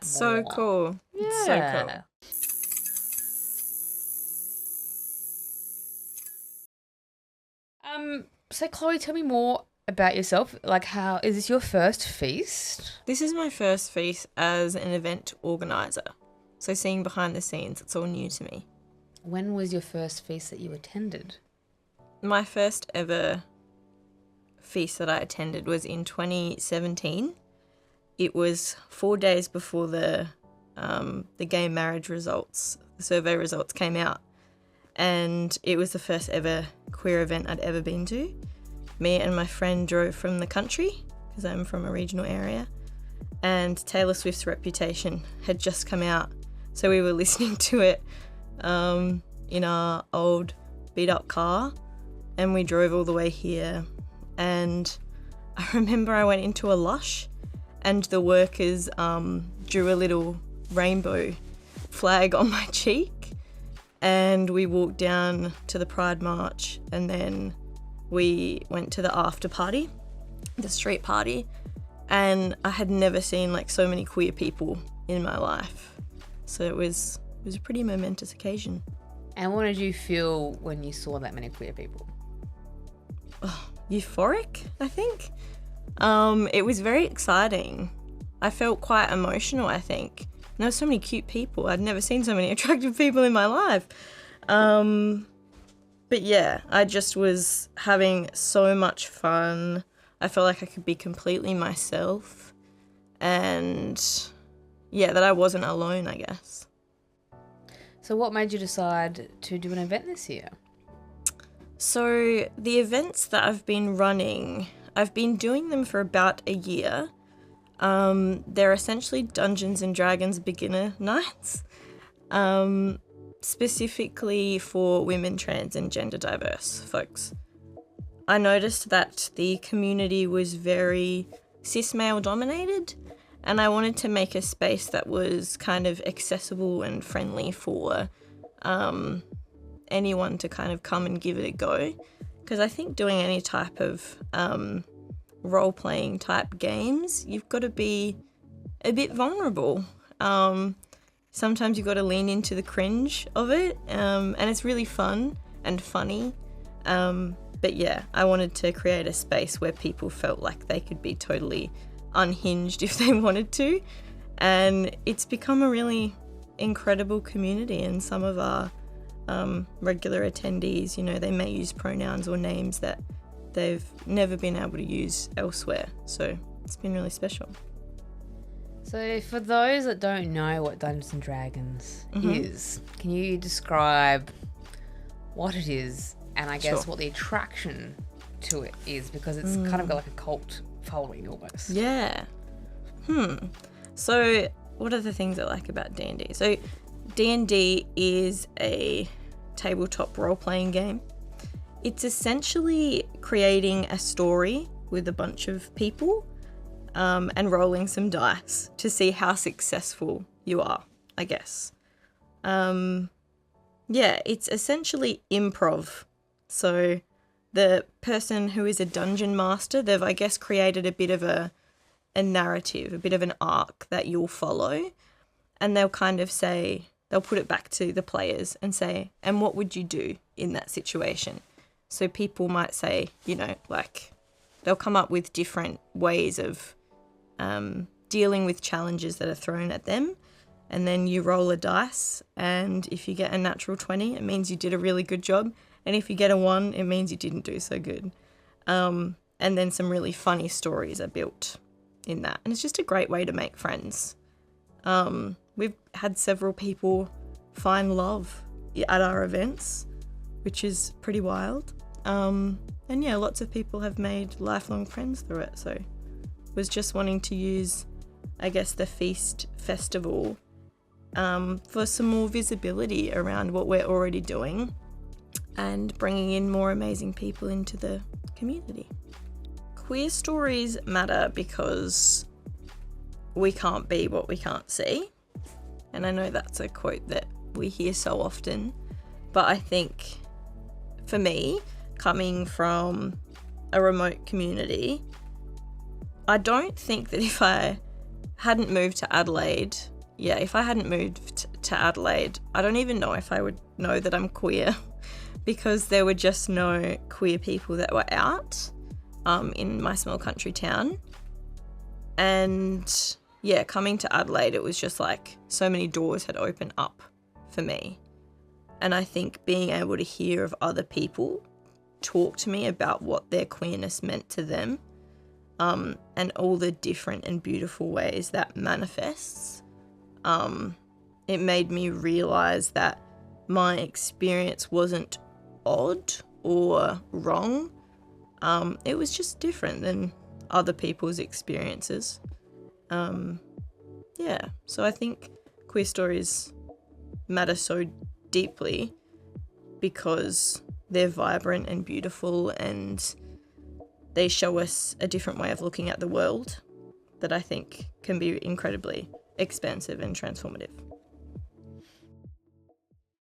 So more. cool. Yeah. It's so cool. So Chloe, tell me more about yourself. Like, how is this your first feast? This is my first feast as an event organizer. So seeing behind the scenes, it's all new to me. When was your first feast that you attended? My first ever feast that I attended was in 2017. It was 4 days before the gay marriage results, the survey results came out. And it was the first ever queer event I'd ever been to. Me and my friend drove from the country, because I'm from a regional area, and Taylor Swift's Reputation had just come out. So we were listening to it in our old beat-up car, and we drove all the way here. And I remember I went into a Lush, and the workers drew a little rainbow flag on my cheek. And we walked down to the Pride March, and then we went to the after party, the street party, and I had never seen like so many queer people in my life. So it was a pretty momentous occasion. And what did you feel when you saw that many queer people? Euphoric, I think. It was very exciting. I felt quite emotional, I think. And there were so many cute people. I'd never seen so many attractive people in my life. But yeah, I just was having so much fun. I felt like I could be completely myself. And yeah, that I wasn't alone, I guess. So what made you decide to do an event this year? So the events that I've been running, I've been doing them for about a year. They're essentially Dungeons and Dragons beginner nights, specifically for women, trans and gender diverse folks. I noticed that the community was very cis male dominated, and I wanted to make a space that was kind of accessible and friendly for anyone to kind of come and give it a go. Because I think doing any type of role-playing type games, you've got to be a bit vulnerable. Sometimes you've got to lean into the cringe of it, and it's really fun and funny. But yeah, I wanted to create a space where people felt like they could be totally unhinged if they wanted to, and it's become a really incredible community. And some of our regular attendees, you know, they may use pronouns or names that they've never been able to use elsewhere, so it's been really special. So for those that don't know what Dungeons and Dragons is, can you describe what it is and I guess what the attraction to it is? Because it's kind of got like a cult following almost. Yeah. So what are the things I like about D&D? So D&D is a tabletop role-playing game. It's essentially creating a story with a bunch of people and rolling some dice to see how successful you are, I guess. Yeah, it's essentially improv. So the person who is a dungeon master, they've, I guess, created a bit of a narrative, a bit of an arc that you'll follow, and they'll kind of say, they'll put it back to the players and say, and what would you do in that situation? So people might say, you know, like, they'll come up with different ways of dealing with challenges that are thrown at them. And then you roll a dice, and if you get a natural 20, it means you did a really good job. And if you get a 1, it means you didn't do so good. And then some really funny stories are built in that. And it's just a great way to make friends. We've had several people find love at our events, which is pretty wild. And yeah, lots of people have made lifelong friends through it. So was just wanting to use, I guess, the Feast Festival for some more visibility around what we're already doing and bringing in more amazing people into the community. Queer stories matter because we can't be what we can't see. And I know that's a quote that we hear so often, but I think for me, coming from a remote community, I don't think that if I hadn't moved to Adelaide yeah, if I hadn't moved to Adelaide, I don't even know if I would know that I'm queer because there were just no queer people that were out in my small country town. And yeah, coming to Adelaide, it was just like so many doors had opened up for me. And I think being able to hear of other people talk to me about what their queerness meant to them, and all the different and beautiful ways that manifests, it made me realize that my experience wasn't odd or wrong. It was just different than other people's experiences. Yeah, so I think queer stories matter so deeply because they're vibrant and beautiful, and they show us a different way of looking at the world that I think can be incredibly expansive and transformative.